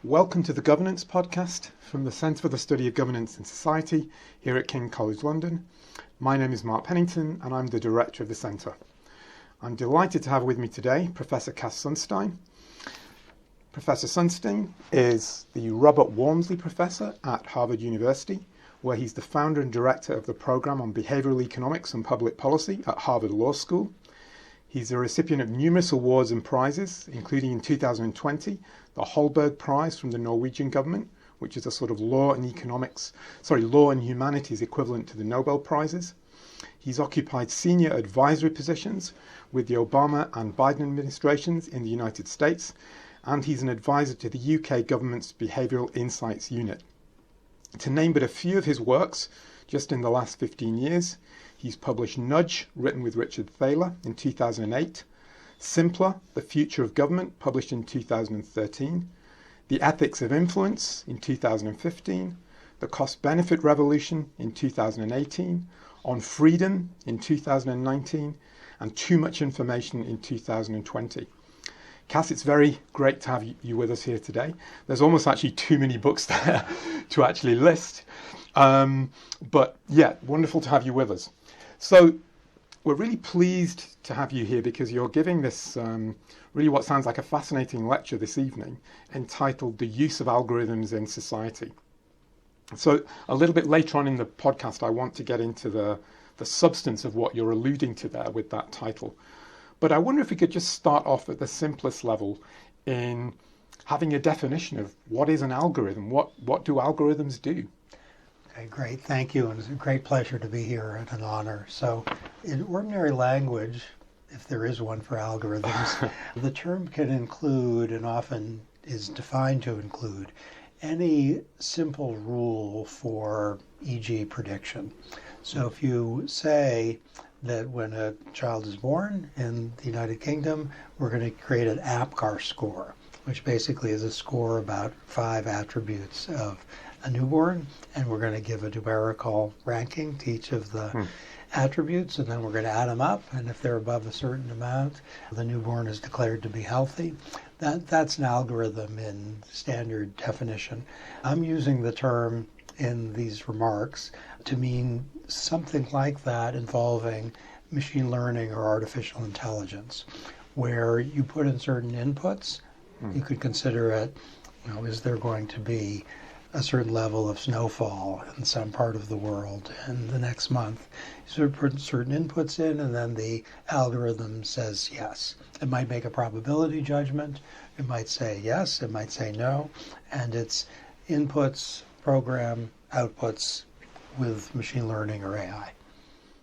Welcome to the Governance Podcast from the Centre for the Study of Governance in Society here at King's College London. My name is Mark Pennington and I'm the Director of the Centre. I'm delighted to have with me today Professor Cass Sunstein. Professor Sunstein is the Robert Walmsley Professor at Harvard University, where he's the founder and director of the program on behavioural economics and public policy at Harvard Law School. He's a recipient of numerous awards and prizes, including in 2020, the Holberg Prize from the Norwegian government, which is a sort of law and humanities equivalent to the Nobel Prizes. He's occupied senior advisory positions with the Obama and Biden administrations in the United States, and he's an advisor to the UK government's Behavioural Insights unit. To name but a few of his works, just in the last 15 years, he's published Nudge, written with Richard Thaler in 2008, Simpler, The Future of Government, published in 2013, The Ethics of Influence in 2015, The Cost-Benefit Revolution in 2018, On Freedom in 2019, and Too Much Information in 2020. Cass, it's very great to have you with us here today. There's almost actually too many books there to actually list. But yeah, wonderful to have you with us. So we're really pleased to have you here because you're giving this really what sounds like a fascinating lecture this evening entitled The Use of Algorithms in Society. So a little bit later on in the podcast, I want to get into the substance of what you're alluding to there with that title. But I wonder if we could just start off at the simplest level in having a definition of what is an algorithm, what do algorithms do? Okay, great, thank you, and it's a great pleasure to be here and an honor. So in ordinary language, if there is one for algorithms, the term can include, and often is defined to include, any simple rule for, e.g., prediction. So if you say that when a child is born in the United Kingdom, we're going to create an APGAR score, which basically is a score about 5 attributes of a newborn, and we're going to give a numerical ranking to each of the attributes, and then we're going to add them up, and if they're above a certain amount, the newborn is declared to be healthy. That's an algorithm in standard definition. I'm using the term in these remarks to mean something like that involving machine learning or artificial intelligence, where you put in certain inputs. You could consider it, is there going to be a certain level of snowfall in some part of the world in the next month? You sort of put certain inputs in, and then the algorithm says yes. It might make a probability judgment. It might say yes, it might say no, and it's inputs, program, outputs with machine learning or AI.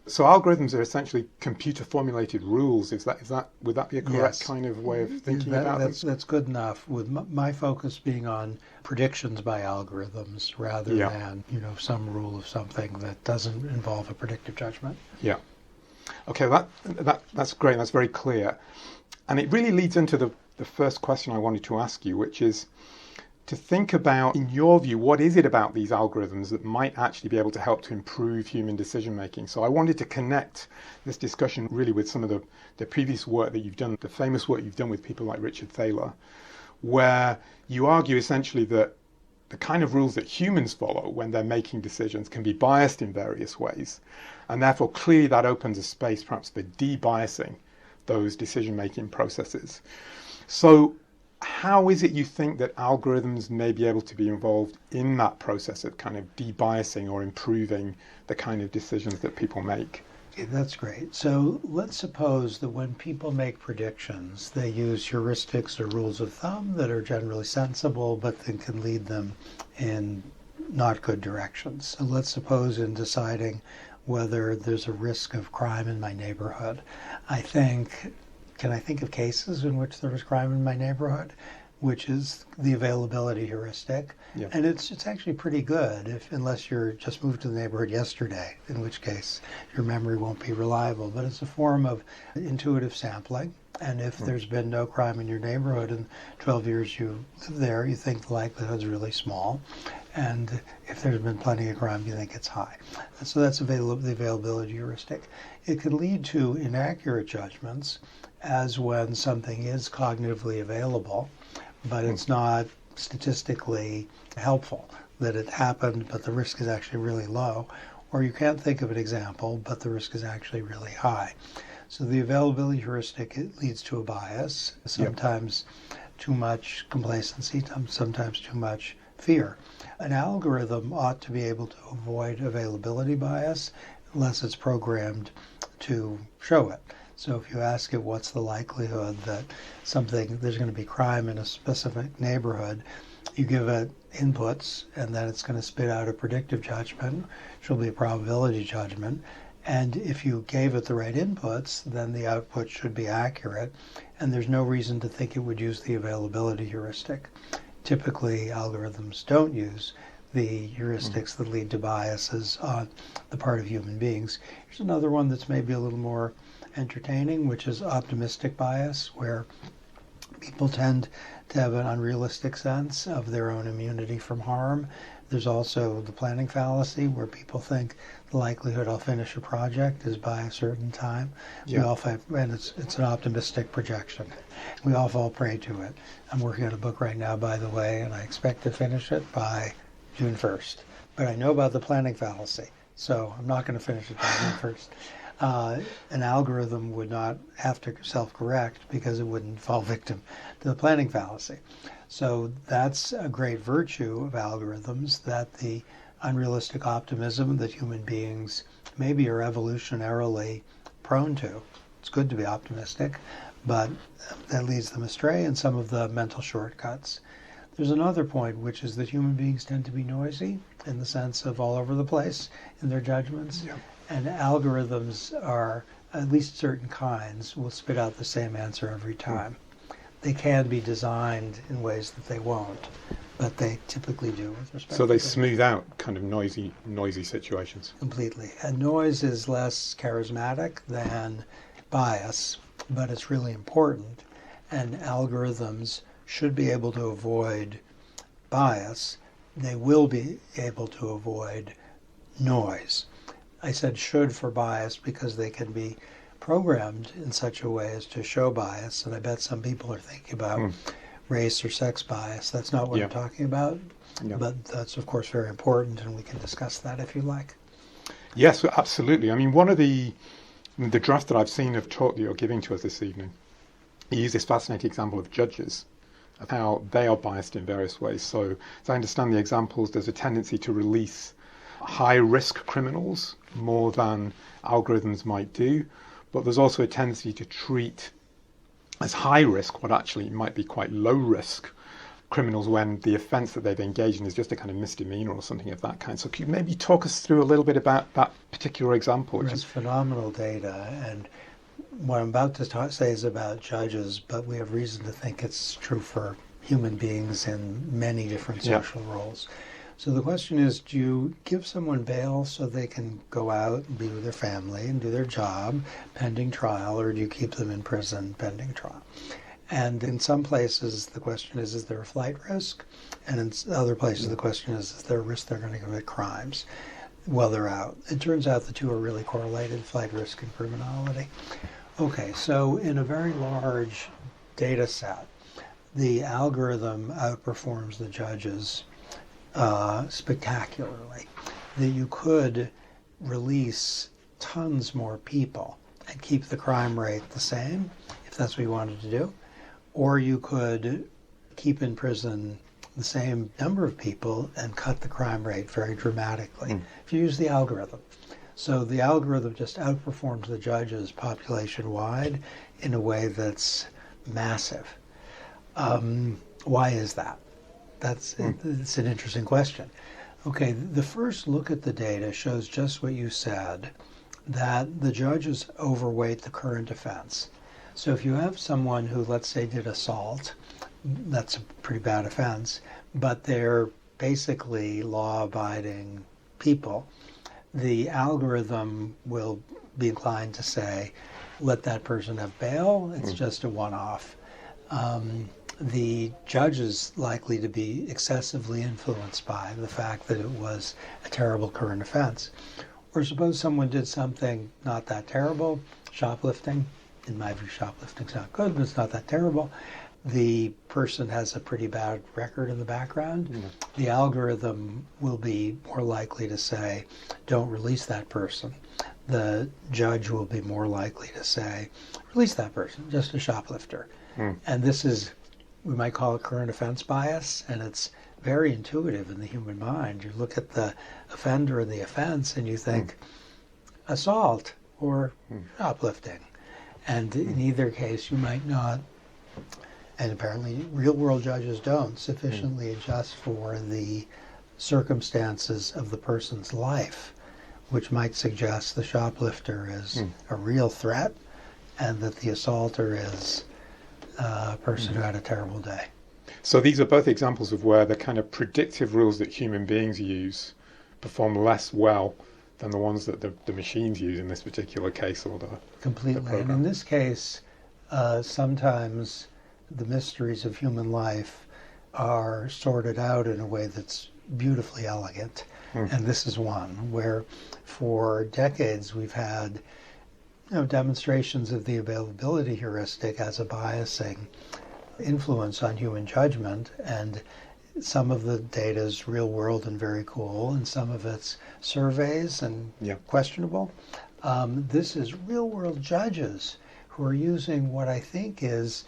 So algorithms are essentially computer formulated rules. Would that be a correct Yes. kind of way of thinking about them? That's good enough, with my focus being on predictions by algorithms rather than some rule of something that doesn't involve a predictive judgment. Yeah. Okay, that's great. That's very clear. And it really leads into the first question I wanted to ask you, which is to think about, in your view, what is it about these algorithms that might actually be able to help to improve human decision making? So I wanted to connect this discussion really with some of the previous work that you've done, the famous work you've done with people like Richard Thaler, where you argue essentially that the kind of rules that humans follow when they're making decisions can be biased in various ways. And therefore, clearly that opens a space perhaps for de-biasing those decision-making processes. So how is it you think that algorithms may be able to be involved in that process of kind of de-biasing or improving the kind of decisions that people make? Okay, that's great. So let's suppose that when people make predictions, they use heuristics or rules of thumb that are generally sensible, but that can lead them in not good directions. So let's suppose in deciding whether there's a risk of crime in my neighborhood, can I think of cases in which there was crime in my neighborhood, which is the availability heuristic. Yeah. And it's actually pretty good unless you're just moved to the neighborhood yesterday, in which case your memory won't be reliable. But it's a form of intuitive sampling. And if there's been no crime in your neighborhood in 12 years you live there, you think the likelihood's really small. And if there's been plenty of crime, you think it's high. And so that's the availability heuristic. It can lead to inaccurate judgments, as when something is cognitively available, but it's not statistically helpful, that it happened, but the risk is actually really low. Or you can't think of an example, but the risk is actually really high. So the availability heuristic, it leads to a bias, sometimes too much complacency, sometimes too much fear. An algorithm ought to be able to avoid availability bias unless it's programmed to show it. So if you ask it what's the likelihood that there's going to be crime in a specific neighborhood, you give it inputs and then it's going to spit out a predictive judgment, which will be a probability judgment. And if you gave it the right inputs, then the output should be accurate, and there's no reason to think it would use the availability heuristic. Typically, algorithms don't use the heuristics that lead to biases on the part of human beings. Here's another one that's maybe a little more entertaining, which is optimistic bias, where people tend to have an unrealistic sense of their own immunity from harm. There's also the planning fallacy, where people think the likelihood I'll finish a project is by a certain time. We all and it's an optimistic projection. We all fall prey to it. I'm working on a book right now, by the way, and I expect to finish it by June 1st. But I know about the planning fallacy, so I'm not going to finish it by June 1st. An algorithm would not have to self-correct because it wouldn't fall victim to the planning fallacy. So that's a great virtue of algorithms, that the unrealistic optimism that human beings maybe are evolutionarily prone to. It's good to be optimistic, but that leads them astray in some of the mental shortcuts. There's another point, which is that human beings tend to be noisy in the sense of all over the place in their judgments. And algorithms are, at least certain kinds, will spit out the same answer every time. They can be designed in ways that they won't, but they typically do with respect So they smooth out kind of noisy situations. Completely. And noise is less charismatic than bias, but it's really important. And algorithms should be able to avoid bias. They will be able to avoid noise. I said should for bias because they can be programmed in such a way as to show bias, and I bet some people are thinking about race or sex bias. That's not what I'm talking about, but that's of course very important, and we can discuss that if you like. Yes, absolutely. I mean, one of the draft that I've seen of talk that you're giving to us this evening, you use this fascinating example of judges, of how they are biased in various ways. So as I understand the examples, there's a tendency to release high-risk criminals more than algorithms might do, but there's also a tendency to treat as high risk what actually might be quite low risk criminals when the offence that they've engaged in is just a kind of misdemeanor or something of that kind. So could you maybe talk us through a little bit about that particular example? Which is phenomenal data, and what I'm about to say is about judges, but we have reason to think it's true for human beings in many different social roles. So the question is, do you give someone bail so they can go out and be with their family and do their job pending trial, or do you keep them in prison pending trial? And in some places, the question is there a flight risk? And in other places, the question is there a risk they're going to commit crimes while they're out? It turns out the two are really correlated, flight risk and criminality. Okay, so in a very large data set, the algorithm outperforms the judges spectacularly, that you could release tons more people and keep the crime rate the same, if that's what you wanted to do, or you could keep in prison the same number of people and cut the crime rate very dramatically if you use the algorithm. So the algorithm just outperforms the judges population-wide in a way that's massive. Why is that? It's an interesting question. Okay, the first look at the data shows just what you said, that the judges overweight the current offense. So if you have someone who, let's say, did assault, that's a pretty bad offense, but they're basically law-abiding people, the algorithm will be inclined to say, let that person have bail, it's just a one-off. The judge is likely to be excessively influenced by the fact that it was a terrible current offense. Or suppose someone did something not that terrible, shoplifting. In my view, shoplifting's not good, but it's not that terrible. the person has a pretty bad record in the background, the algorithm will be more likely to say, don't release that person. The judge will be more likely to say, release that person, just a shoplifter. And this is, we might call it current offense bias, and it's very intuitive in the human mind. You look at the offender and the offense and you think, assault or shoplifting. And in either case, you might not, and apparently real-world judges don't, sufficiently adjust for the circumstances of the person's life, which might suggest the shoplifter is a real threat and that the assaulter is a person who had a terrible day. So these are both examples of where the kind of predictive rules that human beings use perform less well than the ones that the machines use in this particular case. Or Completely. And in this case, sometimes the mysteries of human life are sorted out in a way that's beautifully elegant. And this is one where for decades we've had demonstrations of the availability heuristic as a biasing influence on human judgment, and some of the data is real world and very cool, and some of it's surveys and questionable. This is real world judges who are using what I think is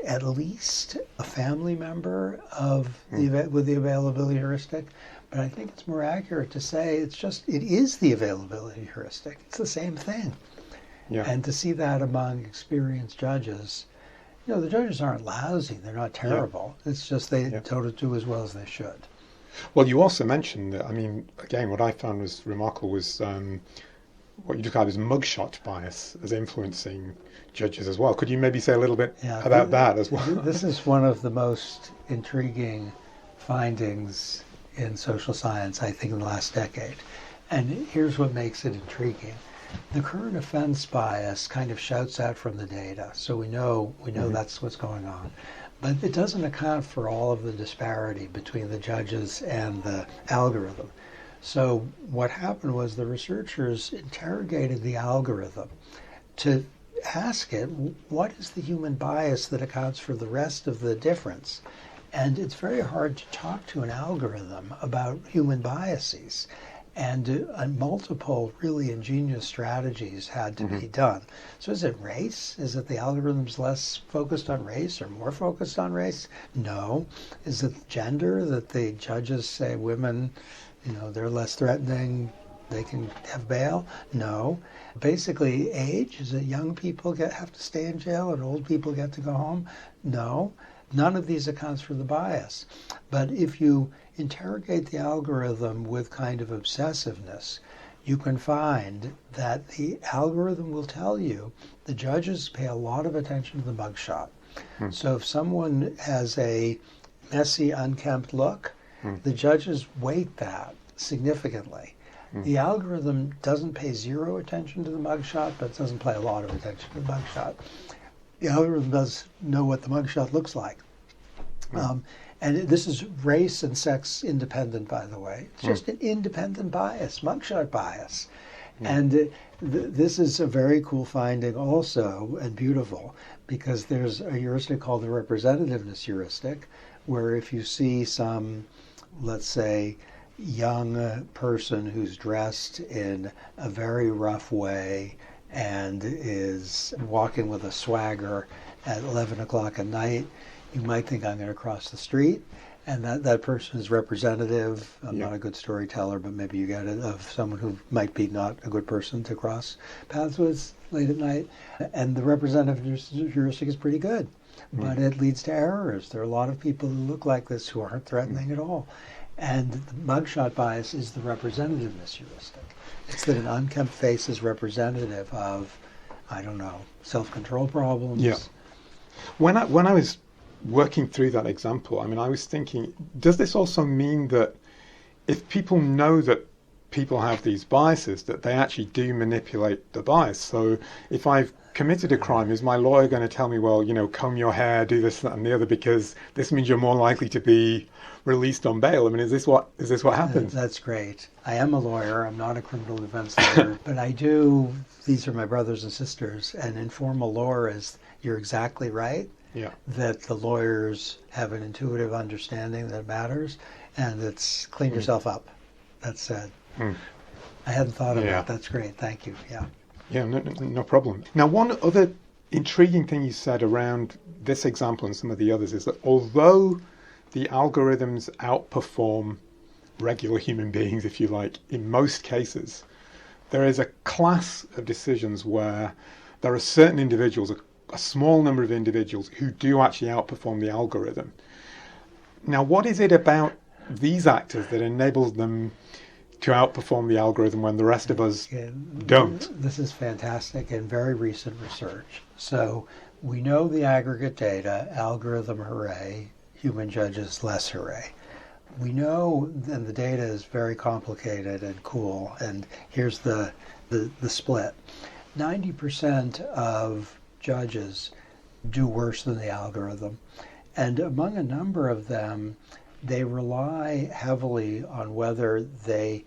at least a family member of with the availability heuristic, but I think it's more accurate to say it is the availability heuristic. It's the same thing. And to see that among experienced judges, the judges aren't lousy, they're not terrible. It's just they don't do as well as they should. Well, you also mentioned that, again, what I found was remarkable was what you described as mugshot bias as influencing judges as well. Could you maybe say a little bit about that as well? This is one of the most intriguing findings in social science, I think, in the last decade. And here's what makes it intriguing. The current offense bias kind of shouts out from the data, so we know that's what's going on. But it doesn't account for all of the disparity between the judges and the algorithm. So what happened was the researchers interrogated the algorithm to ask it, what is the human bias that accounts for the rest of the difference? And it's very hard to talk to an algorithm about human biases. And multiple really ingenious strategies had to be done. So is it race? Is it the algorithm's less focused on race or more focused on race? No. Is it gender, that the judges say women, they're less threatening, they can have bail? No. Basically, age, is it young people have to stay in jail and old people get to go home? No. None of these accounts for the bias. But if you interrogate the algorithm with kind of obsessiveness, you can find that the algorithm will tell you the judges pay a lot of attention to the mugshot. So if someone has a messy, unkempt look, the judges weight that significantly. The algorithm doesn't pay zero attention to the mugshot, but it doesn't pay a lot of attention to the mugshot. The algorithm does know what the mugshot looks like. And this is race and sex independent, by the way. It's just an independent bias, mugshot bias. And this is a very cool finding also, and beautiful, because there's a heuristic called the representativeness heuristic, where if you see some, let's say, young person who's dressed in a very rough way and is walking with a swagger at 11 o'clock at night, you might think, I'm going to cross the street, and that person is representative. I'm not a good storyteller, but maybe you get it, of someone who might be not a good person to cross paths with late at night. And the representative heuristic is pretty good, but it leads to errors. There are a lot of people who look like this who aren't threatening at all. And the mugshot bias is the representativeness heuristic. It's that an unkempt face is representative of, self-control problems. Yeah. When I was working through that example, I was thinking, does this also mean that if people know that people have these biases, that they actually do manipulate the bias? So if I've committed a crime, is my lawyer going to tell me, well, comb your hair, do this, that, and the other, because this means you're more likely to be released on bail? Is this what happens? That's great. I am a lawyer. I'm not a criminal defense lawyer, but these are my brothers and sisters, and informal law is, you're exactly right. Yeah. that the lawyers have an intuitive understanding that matters, and it's clean yourself up. That's it. I hadn't thought of that. That's great. Thank you. Yeah. Yeah, no problem. Now, one other intriguing thing you said around this example and some of the others is that although the algorithms outperform regular human beings, if you like, in most cases, there is a class of decisions where there are certain individuals, a small number of individuals, who do actually outperform the algorithm. Now, what is it about these actors that enables them to outperform the algorithm when the rest of us don't? This is fantastic and very recent research. So we know the aggregate data, algorithm hooray, human judges less hooray. We know, and the data is very complicated and cool, and here's the split. 90% of judges do worse than the algorithm, and among a number of them, they rely heavily on whether they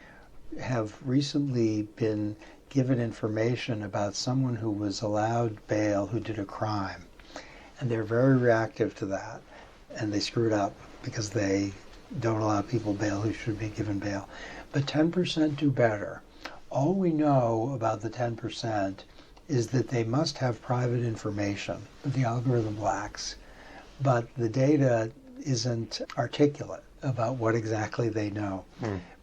have recently been given information about someone who was allowed bail who did a crime. And they're very reactive to that, and they screwed up because they don't allow people bail who should be given bail. But 10% do better. All we know about the 10% is that they must have private information that the algorithm lacks, but the data isn't articulate about what exactly they know.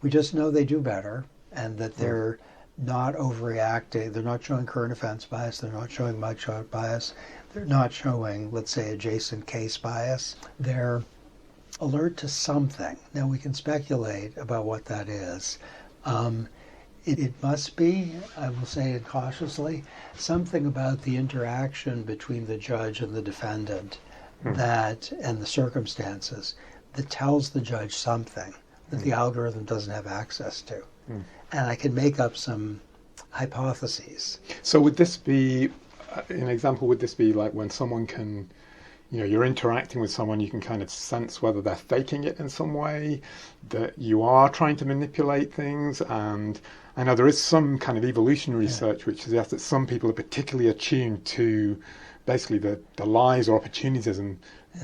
We just know they do better, and that they're not overreacting. They're not showing current offense bias. They're not showing mugshot bias. They're not showing, let's say, adjacent case bias. They're alert to something. Now, we can speculate about what that is. It must be, I will say it cautiously, something about the interaction between the judge and the defendant that, and the circumstances, that tells the judge something that the algorithm doesn't have access to. And I can make up some hypotheses. So would this be, an example, would this be like when someone can, you're interacting with someone, you can kind of sense whether they're faking it in some way, that you are trying to manipulate things? And I know there is some kind of evolutionary research which suggests that some people are particularly attuned to basically the lies or opportunism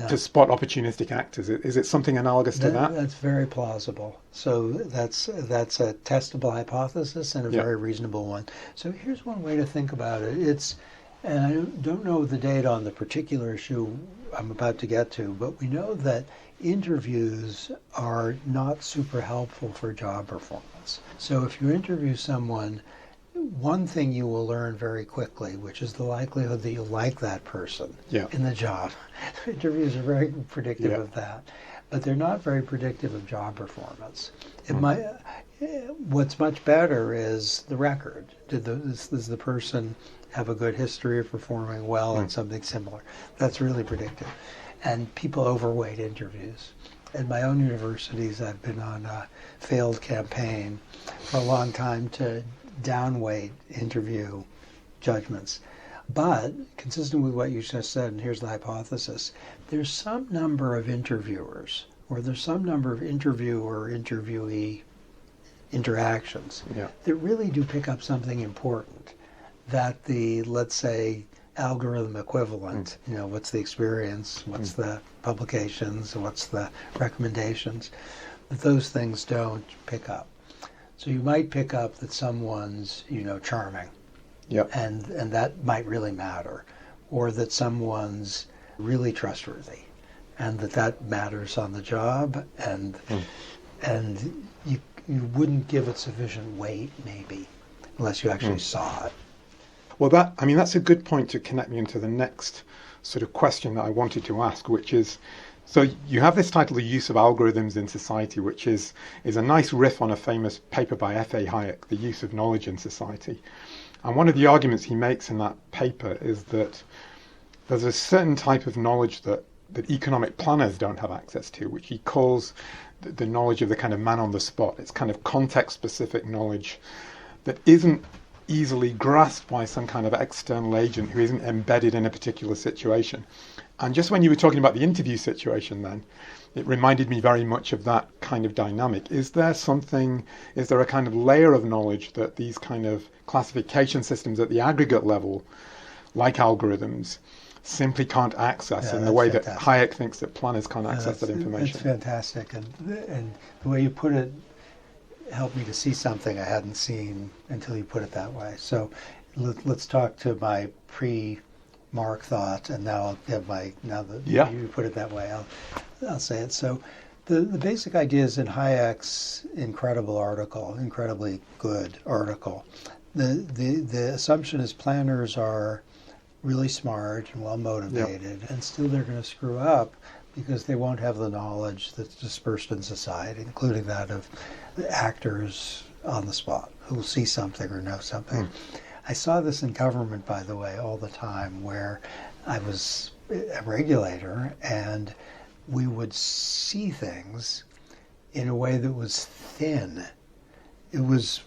to spot opportunistic actors. Is it something analogous to that? That's very plausible. So that's a testable hypothesis and a very reasonable one. So here's one way to think about it. And I don't know the data on the particular issue I'm about to get to, but we know that interviews are not super helpful for job performance. So if you interview someone, one thing you will learn very quickly, which is the likelihood that you'll like that person in the job. Interviews are very predictive of that, but they're not very predictive of job performance. What's much better is the record. Does the person have a good history of performing well in something similar? That's really predictive. And people overweight interviews. At my own universities, I've been on a failed campaign for a long time to downweight interview judgments. But consistent with what you just said, and here's the hypothesis, there's some number of interviewers, or there's some number of interviewer-interviewee interactions that really do pick up something important that the, let's say, algorithm equivalent, what's the experience, what's the publications, what's the recommendations, that those things don't pick up. So you might pick up that someone's, charming, and that might really matter, or that someone's really trustworthy, and that matters on the job, and you wouldn't give it sufficient weight, maybe, unless you actually saw it. Well, that's a good point to connect me into the next sort of question that I wanted to ask, which is, so you have this title, The Use of Algorithms in Society, which is a nice riff on a famous paper by F.A. Hayek, The Use of Knowledge in Society. And one of the arguments he makes in that paper is that there's a certain type of knowledge that economic planners don't have access to, which he calls the knowledge of the kind of man on the spot. It's kind of context-specific knowledge that isn't easily grasped by some kind of external agent who isn't embedded in a particular situation. And just when you were talking about the interview situation then, it reminded me very much of that kind of dynamic. Is there a kind of layer of knowledge that these kind of classification systems at the aggregate level, like algorithms, simply can't access Yeah, in the way that fantastic. Hayek thinks that planners can't access that information. That's fantastic. And the way you put it helped me to see something I hadn't seen until you put it that way. So let's talk to my pre-Mark thought, and now I'll give now that you put it that way, I'll say it. So the basic idea is in Hayek's incredibly good article. The assumption is planners are really smart and well motivated, and still they're going to screw up because they won't have the knowledge that's dispersed in society, including that of the actors on the spot who will see something or know something. I saw this in government, by the way, all the time, where I was a regulator and we would see things in a way that was thin. It was,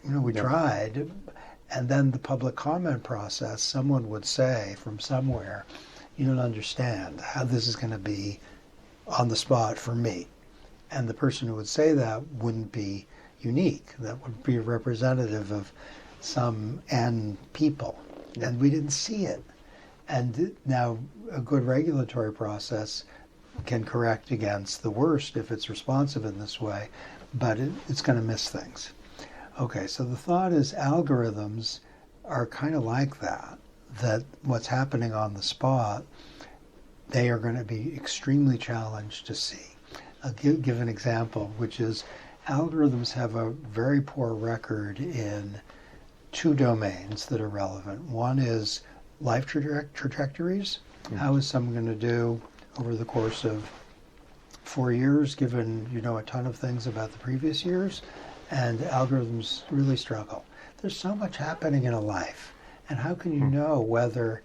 we tried, and then the public comment process, someone would say from somewhere, you don't understand how this is going to be on the spot for me. And the person who would say that wouldn't be unique. That would be representative of some N people. And we didn't see it. And now a good regulatory process can correct against the worst if it's responsive in this way, but it's going to miss things. Okay, so the thought is algorithms are kind of like that what's happening on the spot, they are going to be extremely challenged to see. I'll give an example, which is algorithms have a very poor record in two domains that are relevant. One is life trajectories. How is someone going to do over the course of 4 years, given a ton of things about the previous years? And algorithms really struggle. There's so much happening in a life, and how can you know whether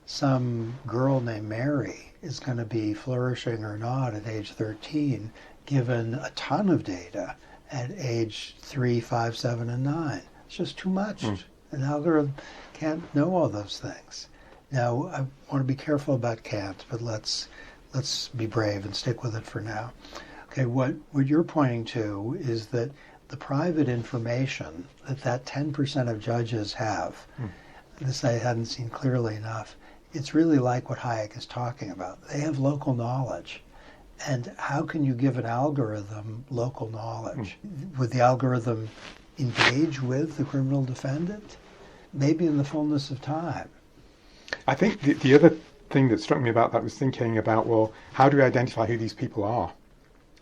some girl named Mary is going to be flourishing or not at age 13, given a ton of data at age 3, 5, 7, and 9? It's just too much. An algorithm can't know all those things. Now, I want to be careful about can't, but let's be brave and stick with it for now. Okay, what you're pointing to is that the private information that 10% of judges have, this I hadn't seen clearly enough, it's really like what Hayek is talking about. They have local knowledge. And how can you give an algorithm local knowledge? Would the algorithm engage with the criminal defendant? Maybe in the fullness of time. I think the other thing that struck me about that was thinking about, well, how do we identify who these people are?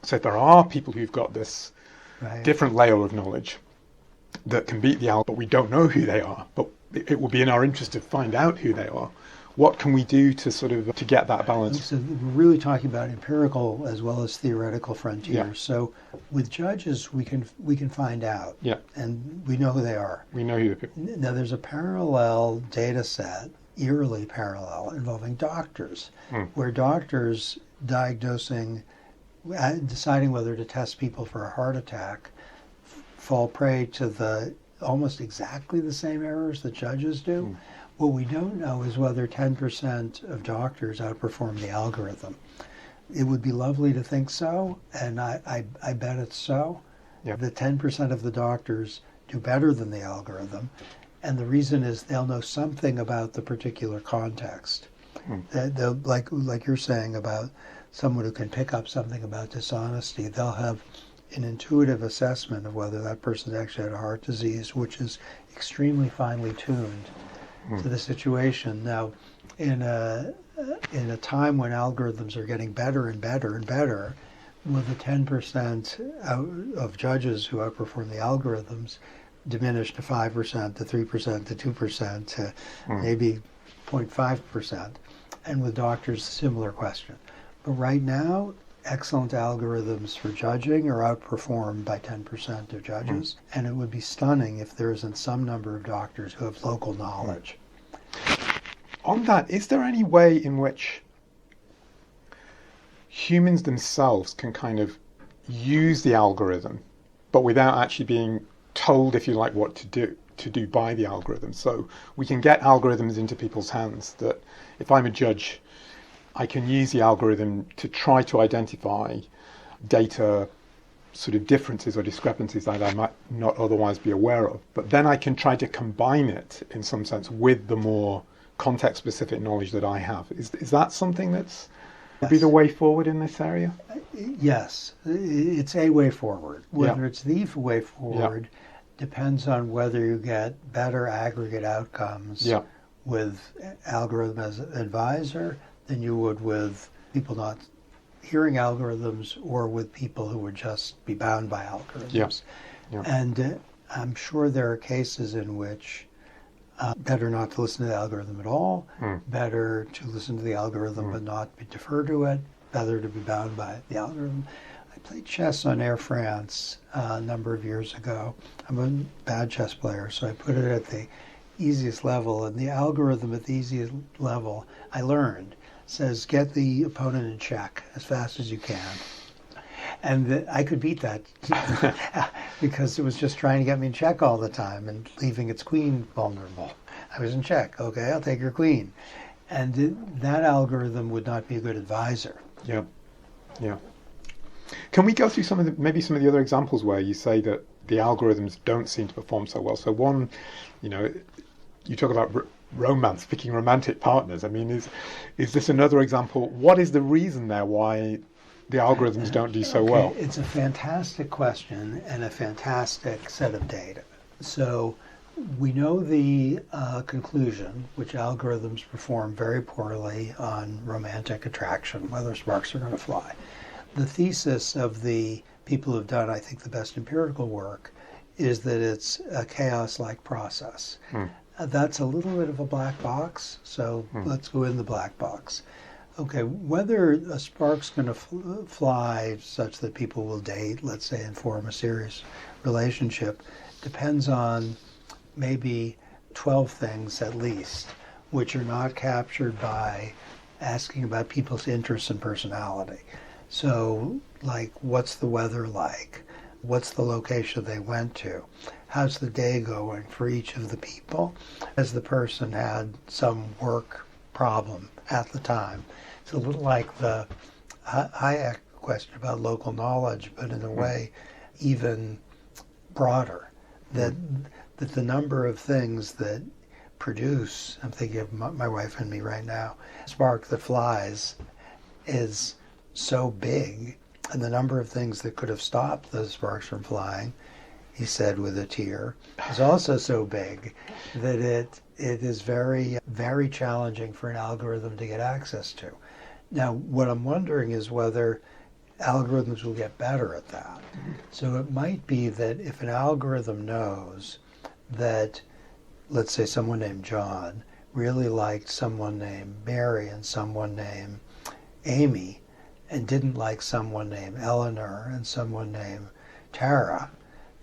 So if there are people who've got this different layer of knowledge that can beat the algorithm, but we don't know who they are, but it will be in our interest to find out who they are. What can we do to get that balance? So we're really talking about empirical as well as theoretical frontiers. Yeah. So with judges, we can find out, and we know who they are. We know who the people. Now there's a parallel data set, eerily parallel, involving doctors, where doctors diagnosing, deciding whether to test people for a heart attack, fall prey to the almost exactly the same errors that judges do. What we don't know is whether 10% of doctors outperform the algorithm. It would be lovely to think so, and I bet it's so. That 10% of the doctors do better than the algorithm, and the reason is they'll know something about the particular context. They'll, like you're saying about someone who can pick up something about dishonesty, they'll have an intuitive assessment of whether that person actually had a heart disease, which is extremely finely tuned to the situation. Now, in a time when algorithms are getting better and better and better, with the 10% of judges who outperform the algorithms diminish to 5%, to 3%, to 2%, to maybe 0.5%, and with doctors, similar question. But right now, excellent algorithms for judging are outperformed by 10% of judges, and it would be stunning if there isn't some number of doctors who have local knowledge. On that, is there any way in which humans themselves can kind of use the algorithm, but without actually being told, if you like, what to do by the algorithm? So we can get algorithms into people's hands that if I'm a judge, I can use the algorithm to try to identify data sort of differences or discrepancies that I might not otherwise be aware of. But then I can try to combine it in some sense with the more context-specific knowledge that I have. Is that something that's would be the way forward in this area? Yes, it's a way forward. Whether Yeah. it's the way forward depends on whether you get better aggregate outcomes Yeah. with algorithm as an advisor than you would with people not hearing algorithms or with people who would just be bound by algorithms. Yeah. And I'm sure there are cases in which better not to listen to the algorithm at all, better to listen to the algorithm but not defer to it, better to be bound by the algorithm. I played chess on Air France a number of years ago. I'm a bad chess player, so I put it at the easiest level, and the algorithm at the easiest level, I learned, says get the opponent in check as fast as you can. And I could beat that because it was just trying to get me in check all the time and leaving its queen vulnerable. I was in check. Okay, I'll take your queen. And that algorithm would not be a good advisor. Yeah. Can we go through some of the other examples where you say that the algorithms don't seem to perform so well? So one, you talk about romance, picking romantic partners. I mean, is this another example? What is the reason there why the algorithms don't do so well? It's a fantastic question and a fantastic set of data. So we know the conclusion, which algorithms perform very poorly on romantic attraction, whether sparks are going to fly. The thesis of the people who've done, I think, the best empirical work is that it's a chaos-like process. That's a little bit of a black box, so let's go in the black box. Okay, whether a spark's going to fly such that people will date, let's say, and form a serious relationship, depends on maybe 12 things at least, which are not captured by asking about people's interests and personality. So, like, what's the weather like? What's the location they went to? How's the day going for each of the people? Has the person had some work problem at the time? It's a little like the Hayek question about local knowledge, but in a way even broader, that the number of things that produce, I'm thinking of my wife and me right now, spark that flies is so big, and the number of things that could have stopped those sparks from flying, he said with a tear, is also so big that it is very, very challenging for an algorithm to get access to. Now, what I'm wondering is whether algorithms will get better at that. So it might be that if an algorithm knows that, let's say, someone named John really liked someone named Mary and someone named Amy, and didn't like someone named Eleanor and someone named Tara,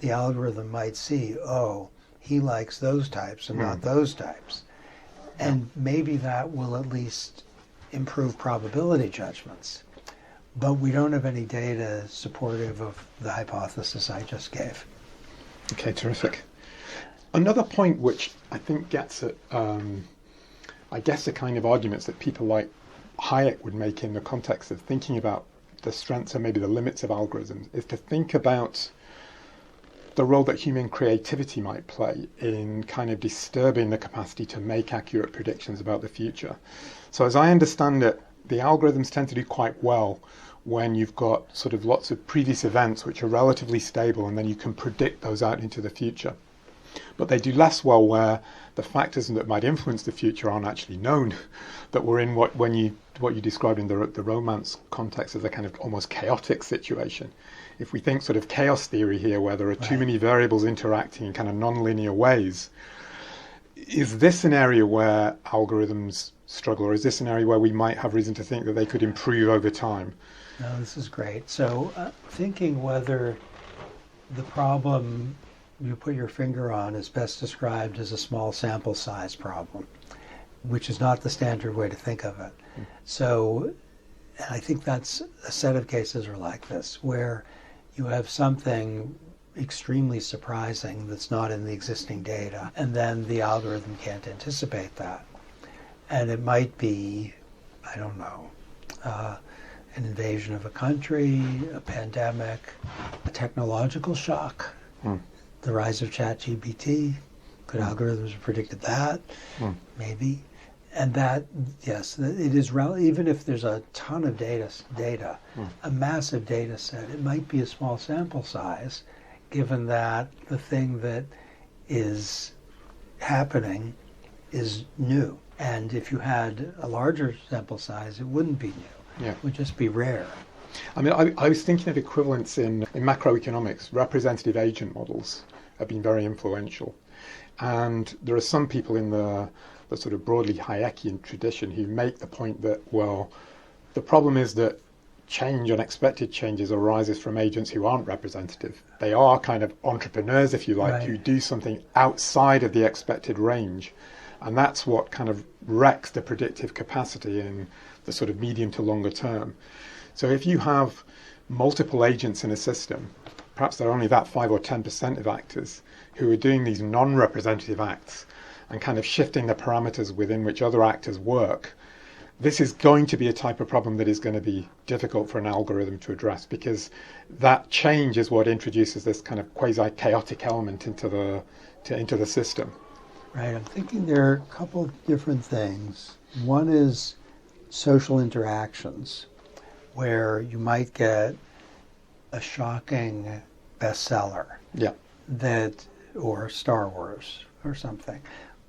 the algorithm might see, oh, he likes those types and not those types. And maybe that will at least improve probability judgments. But we don't have any data supportive of the hypothesis I just gave. Okay, terrific. Another point which I think gets at, I guess, the kind of arguments that people like Hayek would make in the context of thinking about the strengths and maybe the limits of algorithms, is to think about the role that human creativity might play in kind of disturbing the capacity to make accurate predictions about the future. So as I understand it, the algorithms tend to do quite well when you've got sort of lots of previous events which are relatively stable, and then you can predict those out into the future. But they do less well where the factors that might influence the future aren't actually known, that we're in what you described in the romance context as a kind of almost chaotic situation. If we think sort of chaos theory here, where there are too many variables interacting in kind of non-linear ways, is this an area where algorithms struggle, or is this an area where we might have reason to think that they could improve over time? No, this is great. So thinking whether the problem you put your finger on is best described as a small sample size problem, which is not the standard way to think of it. So I think that's a set of cases are like this, where you have something extremely surprising that's not in the existing data, and then the algorithm can't anticipate that. And it might be, I don't know, an invasion of a country, a pandemic, a technological shock, the rise of ChatGPT. Could algorithms have predicted that? Maybe. And that, yes, it is even if there's a ton of data, a massive data set, it might be a small sample size, given that the thing that is happening is new. And if you had a larger sample size, it wouldn't be new. Yeah. It would just be rare. I mean, I was thinking of equivalents in macroeconomics. Representative agent models have been very influential. And there are some people in the sort of broadly Hayekian tradition who make the point that, well, the problem is that unexpected changes arises from agents who aren't representative. They are kind of entrepreneurs, if you like, who do something outside of the expected range. And that's what kind of wrecks the predictive capacity in the sort of medium to longer term. So if you have multiple agents in a system, perhaps there are only that 5 or 10% of actors who are doing these non-representative acts and kind of shifting the parameters within which other actors work, this is going to be a type of problem that is going to be difficult for an algorithm to address, because that change is what introduces this kind of quasi-chaotic element into the system. Right. I'm thinking there are a couple of different things. One is social interactions, where you might get a shocking bestseller, or Star Wars or something,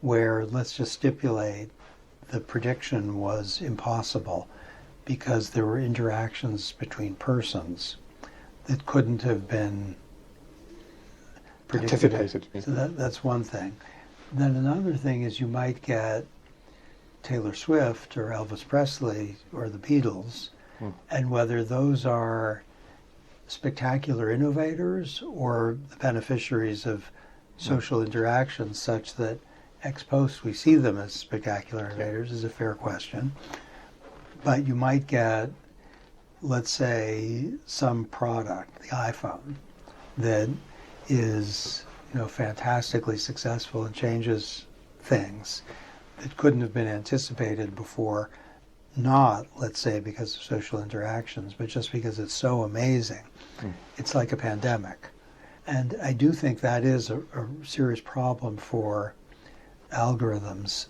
where, let's just stipulate, the prediction was impossible because there were interactions between persons that couldn't have been predicted. Anticipated. So that's one thing. Then another thing is you might get Taylor Swift or Elvis Presley or the Beatles, and whether those are spectacular innovators or the beneficiaries of social interactions such that ex post we see them as spectacular innovators is a fair question. But you might get, let's say, some product, the iPhone, that is, fantastically successful and changes things that couldn't have been anticipated before, not, let's say, because of social interactions, but just because it's so amazing. It's like a pandemic. And I do think that is a serious problem for algorithms.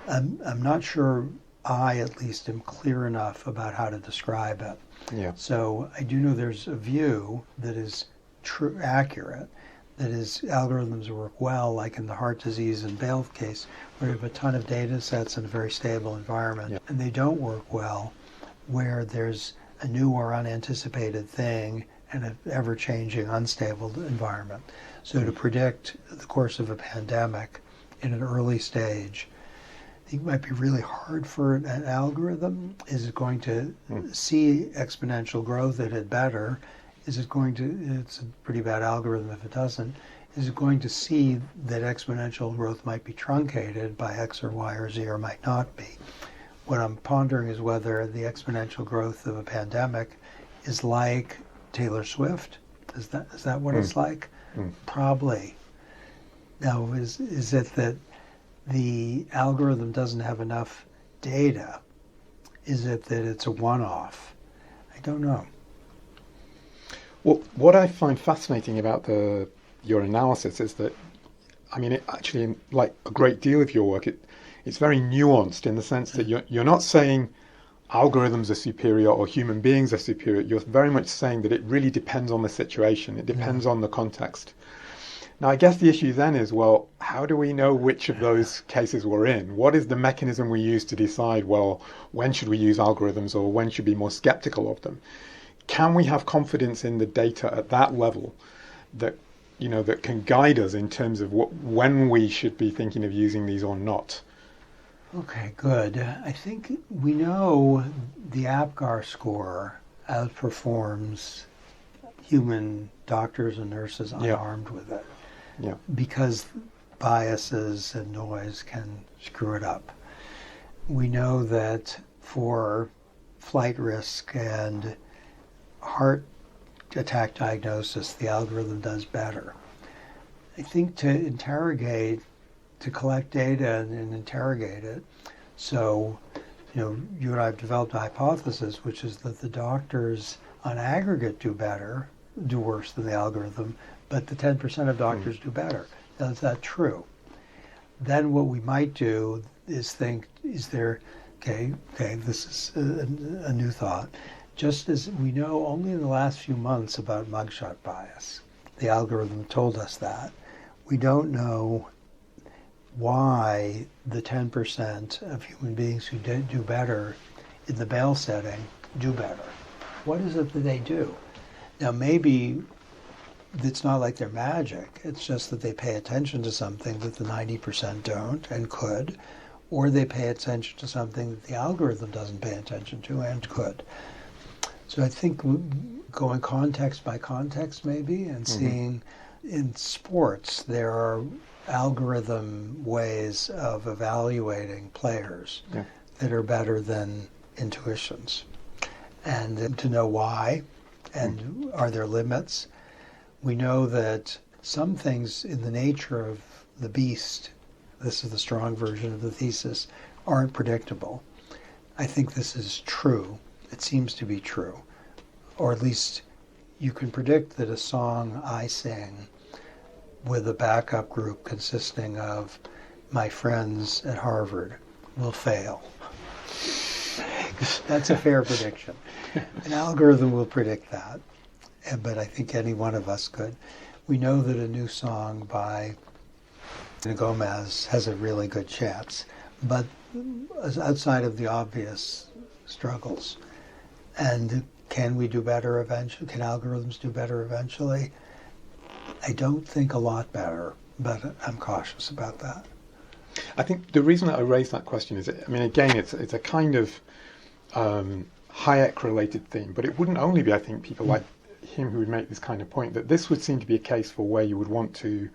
I'm not sure I, at least, am clear enough about how to describe it. Yeah. So I do know there's a view that is accurate, that is, algorithms work well, like in the heart disease and Bale case, where you have a ton of data sets in a very stable environment, and they don't work well where there's a new or unanticipated thing in an ever-changing, unstable environment. So to predict the course of a pandemic in an early stage, I think it might be really hard for an algorithm. Is it going to see exponential growth at it better? Is it going to, it's a pretty bad algorithm if it doesn't, is it going to see that exponential growth might be truncated by X or Y or Z or might not be? What I'm pondering is whether the exponential growth of a pandemic is like Taylor Swift. Is that what it's like? Probably. Now, is it that the algorithm doesn't have enough data? Is it that it's a one-off? I don't know. Well, what I find fascinating about your analysis is that, I mean, it actually, like a great deal of your work, it's very nuanced in the sense that you're not saying algorithms are superior or human beings are superior. You're very much saying that it really depends on the situation. It depends on the context. Now, I guess the issue then is, well, how do we know which of those cases we're in? What is the mechanism we use to decide, well, when should we use algorithms or when should we be more skeptical of them? Can we have confidence in the data at that level that, that can guide us in terms of when we should be thinking of using these or not? Okay, good. I think we know the APGAR score outperforms human doctors and nurses unarmed with it. Yeah. Because biases and noise can screw it up. We know that for flight risk and heart attack diagnosis, the algorithm does better. I think to collect data and interrogate it, so, you and I have developed a hypothesis, which is that the doctors on aggregate do worse than the algorithm, but the 10% of doctors do better. Now, is that true? Then what we might do is think, okay, this is a new thought. Just as we know only in the last few months about mugshot bias, the algorithm told us that. We don't know why the 10% of human beings who do better in the bail setting do better. What is it that they do? Now, maybe it's not like they're magic. It's just that they pay attention to something that the 90% don't and could, or they pay attention to something that the algorithm doesn't pay attention to and could. So I think going context by context maybe and seeing in sports there are algorithm ways of evaluating players that are better than intuitions. And to know why and are there limits. We know that some things in the nature of the beast, this is the strong version of the thesis, aren't predictable. I think this is true. It seems to be true. Or at least you can predict that a song I sing with a backup group consisting of my friends at Harvard will fail. That's a fair prediction. An algorithm will predict that, but I think any one of us could. We know that a new song by Gomez has a really good chance, but outside of the obvious struggles. And can we do better eventually? Can algorithms do better eventually? I don't think a lot better, but I'm cautious about that. I think the reason that I raised that question is, I mean, again, it's a kind of Hayek-related theme, but it wouldn't only be, I think, people like him who would make this kind of point, that this would seem to be a case for where you would want to,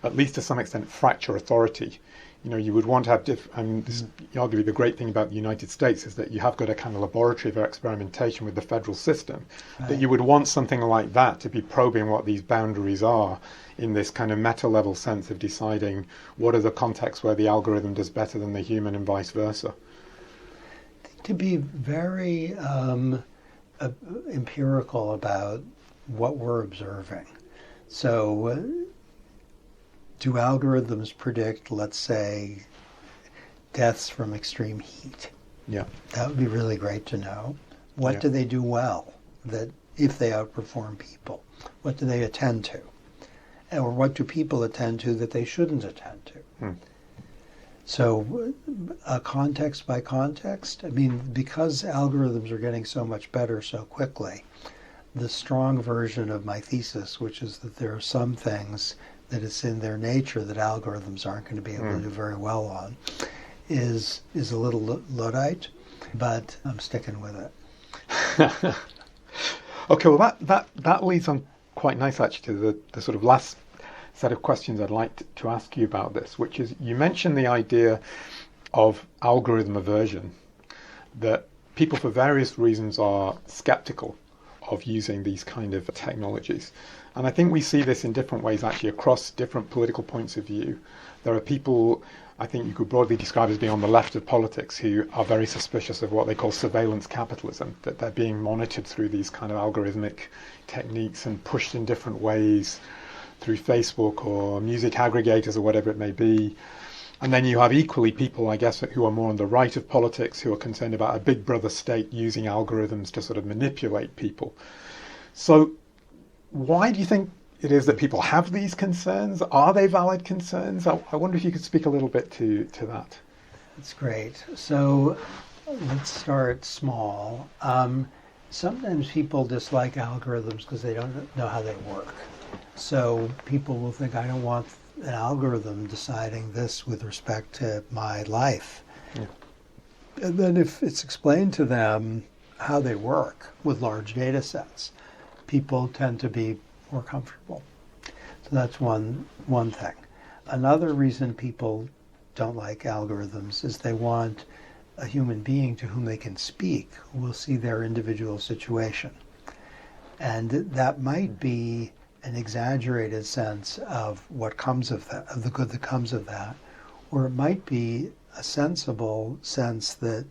at least to some extent, fracture authority. You know, you would want to have arguably the great thing about the United States is that you have got a kind of laboratory of experimentation with the federal system, that you would want something like that to be probing what these boundaries are in this kind of meta-level sense of deciding what are the contexts where the algorithm does better than the human and vice versa. To be very empirical about what we're observing. So do algorithms predict, let's say, deaths from extreme heat? Yeah. That would be really great to know. What do they do well, that if they outperform people? What do they attend to? Or what do people attend to that they shouldn't attend to? So context by context, I mean, because algorithms are getting so much better so quickly, the strong version of my thesis, which is that there are some things that it's in their nature that algorithms aren't going to be able to do very well on, is a little Luddite, but I'm sticking with it. Okay, well that leads on quite nice actually to the sort of last set of questions I'd like to ask you about this, which is, you mentioned the idea of algorithm aversion, that people for various reasons are skeptical of using these kind of technologies. And I think we see this in different ways actually across different political points of view. There are people I think you could broadly describe as being on the left of politics who are very suspicious of what they call surveillance capitalism, that they're being monitored through these kind of algorithmic techniques and pushed in different ways through Facebook or music aggregators or whatever it may be. And then you have equally people, I guess, who are more on the right of politics, who are concerned about a big brother state using algorithms to sort of manipulate people. So why do you think it is that people have these concerns? Are they valid concerns? I wonder if you could speak a little bit to that. That's great. So let's start small. Sometimes people dislike algorithms because they don't know how they work. So people will think, I don't want an algorithm deciding this with respect to my life. Yeah. And then if it's explained to them how they work with large data sets, people tend to be more comfortable. So that's one thing. Another reason people don't like algorithms is they want a human being to whom they can speak, who will see their individual situation. And that might be an exaggerated sense of what comes of that, of the good that comes of that, or it might be a sensible sense that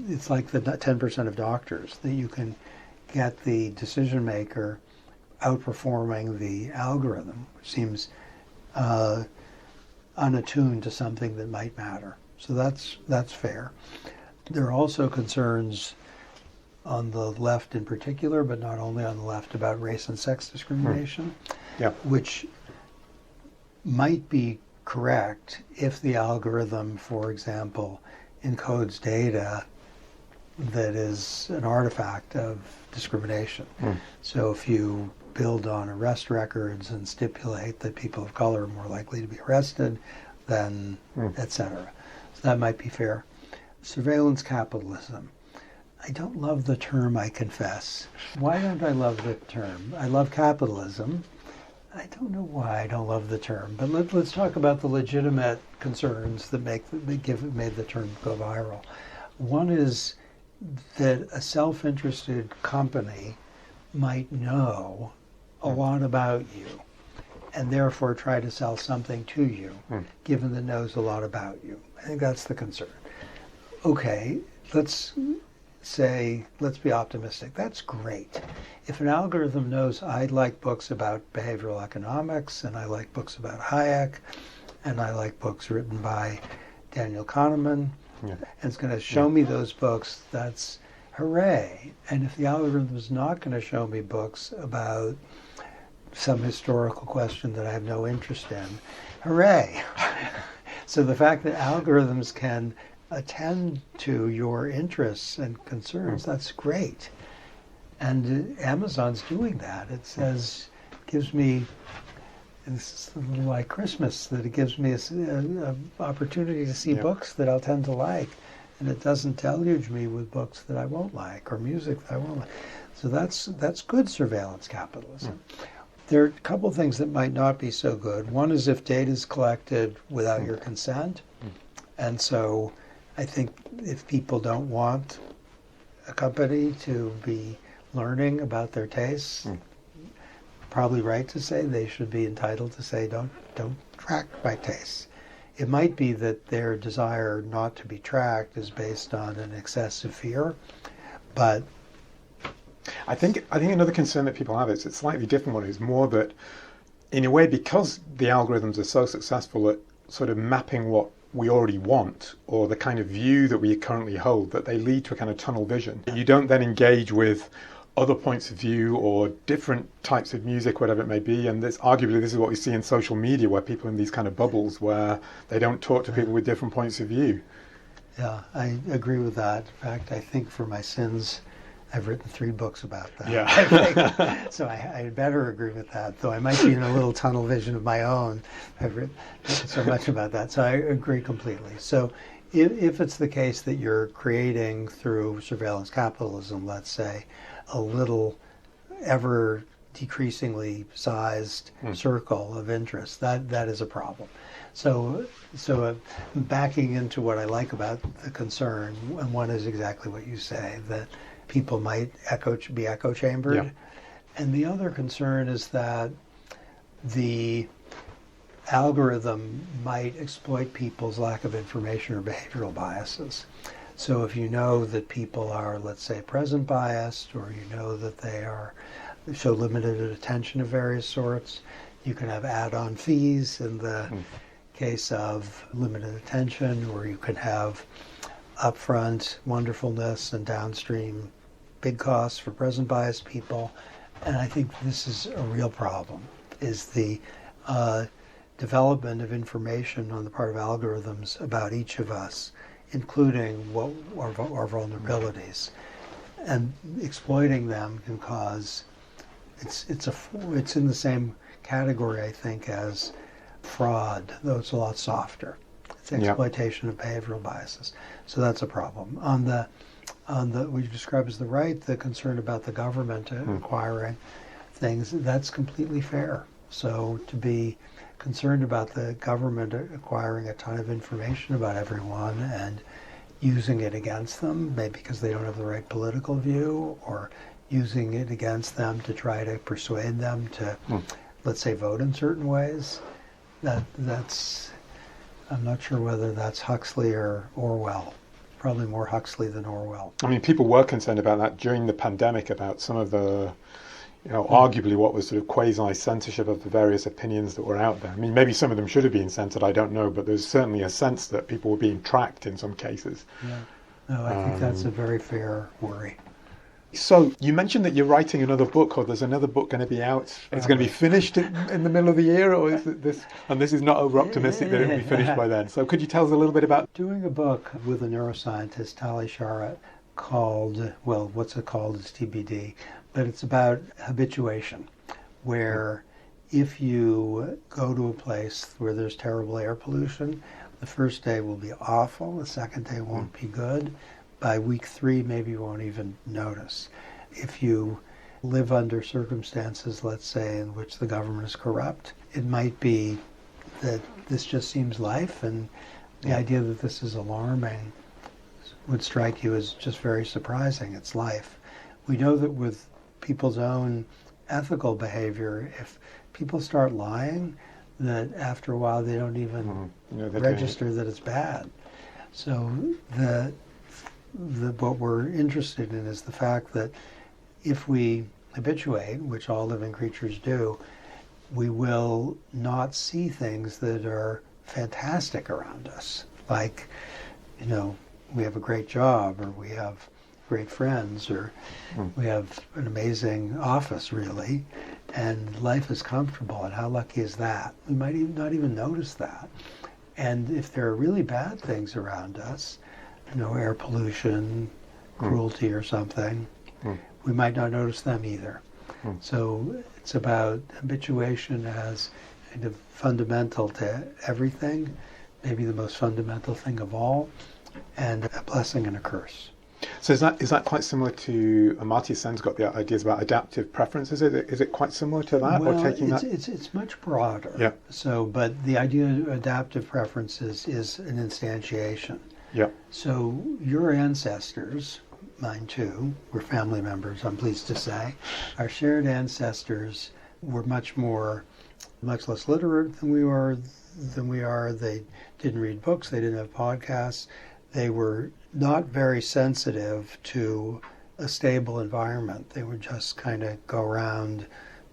it's like the 10% of doctors, that you can get the decision maker outperforming the algorithm, which seems unattuned to something that might matter. So that's fair. There are also concerns on the left in particular, but not only on the left, about race and sex discrimination, which might be correct if the algorithm, for example, encodes data that is an artifact of discrimination. So if you build on arrest records and stipulate that people of color are more likely to be arrested, then etc. So that might be fair. Surveillance capitalism. I don't love the term, I confess. Why don't I love the term? I love capitalism. I don't know why I don't love the term, but let's talk about the legitimate concerns that made the term go viral. One is that a self-interested company might know a lot about you and therefore try to sell something to you, given that it knows a lot about you. I think that's the concern. Okay, let's be optimistic. That's great. If an algorithm knows I like books about behavioral economics, and I like books about Hayek, and I like books written by Daniel Kahneman, and it's going to show me those books, that's hooray. And if the algorithm is not going to show me books about some historical question that I have no interest in, hooray. So the fact that algorithms can attend to your interests and concerns, that's great. And Amazon's doing that. It says, gives me, it's a little like Christmas, that it gives me an opportunity to see books that I'll tend to like. And it doesn't deluge me with books that I won't like or music that I won't like. So that's good surveillance capitalism. There are a couple of things that might not be so good. One is if data is collected without your consent. And so I think if people don't want a company to be learning about their tastes, probably right to say they should be entitled to say, don't track my tastes. It might be that their desire not to be tracked is based on an excessive fear, but I think another concern that people have is a slightly different one. Is more that, in a way, because the algorithms are so successful at sort of mapping what we already want, or the kind of view that we currently hold, that they lead to a kind of tunnel vision. You don't then engage with other points of view or different types of music, whatever it may be. And arguably this is what we see in social media, where people are in these kind of bubbles where they don't talk to people with different points of view. Yeah, I agree with that. In fact, I think for my sins, I've written 3 books about that. Yeah. I think. So I better agree with that, though I might be in a little tunnel vision of my own. I've written so much about that. So I agree completely. So if it's the case that you're creating through surveillance capitalism, let's say, a little ever decreasingly sized circle of interest, that is a problem. So backing into what I like about the concern, and one is exactly what you say, that people might be echo chambered. Yeah. And the other concern is that the algorithm might exploit people's lack of information or behavioral biases. So if you know that people are, let's say, present biased, or you know that they show limited attention of various sorts, you can have add-on fees in the case of limited attention, or you can have upfront wonderfulness and downstream big costs for present biased people. And I think this is a real problem, is the development of information on the part of algorithms about each of us, including what our vulnerabilities. And exploiting them can cause, it's in the same category, I think, as fraud, though it's a lot softer. It's exploitation of behavioral biases. So that's a problem. On the what you describe as the right, the concern about the government acquiring things, that's completely fair. So to be concerned about the government acquiring a ton of information about everyone and using it against them, maybe because they don't have the right political view, or using it against them to try to persuade them to, let's say, vote in certain ways, that's, I'm not sure whether that's Huxley or Orwell. Probably more Huxley than Orwell. I mean, people were concerned about that during the pandemic, about some of the arguably what was sort of quasi-censorship of the various opinions that were out there. I mean, maybe some of them should have been censored, I don't know, but there's certainly a sense that people were being tracked in some cases. Yeah. No, I think that's a very fair worry. So you mentioned that you're writing another book, or there's another book going to be out. It's going to be finished in the middle of the year, or is it this? And this is not over optimistic that it will be finished by then. So could you tell us a little bit about doing a book with a neuroscientist, Tali Sharot, called, well, what's it called? It's TBD, but it's about habituation, where if you go to a place where there's terrible air pollution, the first day will be awful, the second day won't be good. By week 3, maybe you won't even notice. If you live under circumstances, let's say, in which the government is corrupt, it might be that this just seems life, and the idea that this is alarming would strike you as just very surprising. It's life. We know that with people's own ethical behavior, if people start lying, that after a while they don't even register that it's bad. So what we're interested in is the fact that if we habituate, which all living creatures do, we will not see things that are fantastic around us. Like, we have a great job, or we have great friends, or we have an amazing office, really, and life is comfortable, and how lucky is that? We might not even notice that. And if there are really bad things around us, air pollution, cruelty or something, we might not notice them either. So it's about habituation as kind of fundamental to everything, maybe the most fundamental thing of all, and a blessing and a curse. So is that quite similar to Amartya Sen's got the ideas about adaptive preferences? Is it quite similar to that, well, or taking that? It's much broader. Yeah. So, but the idea of adaptive preferences is an instantiation. Yeah. So your ancestors, mine too, were family members, I'm pleased to say. Our shared ancestors were much less literate than we are. They didn't read books, they didn't have podcasts. They were not very sensitive to a stable environment. They would just kind of go around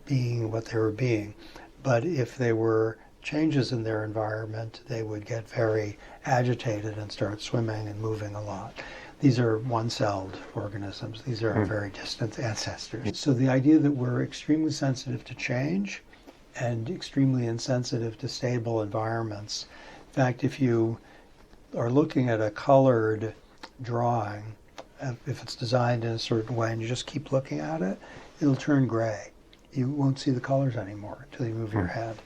being what they were being. But if there were changes in their environment, they would get very agitated and start swimming and moving a lot. These are one-celled organisms. These are our very distant ancestors. So the idea that we're extremely sensitive to change and extremely insensitive to stable environments. In fact, if you are looking at a colored drawing, if it's designed in a certain way and you just keep looking at it, it'll turn gray. You won't see the colors anymore until you move your head.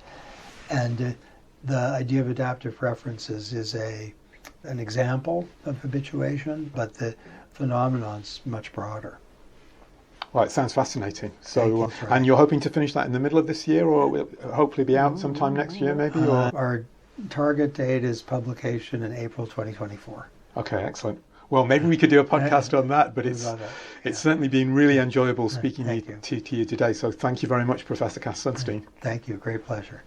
And the idea of adaptive preferences is an example of habituation, but the phenomenon's much broader. Well, it sounds fascinating. So, and you're hoping to finish that in the middle of this year, or will it hopefully be out sometime next year, maybe? Our target date is publication in April 2024. Okay, excellent. Well, maybe we could do a podcast on that, but it's certainly been really enjoyable speaking to you today. So thank you very much, Professor Cass Sunstein. Thank you. Great pleasure.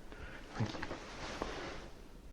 Thank you.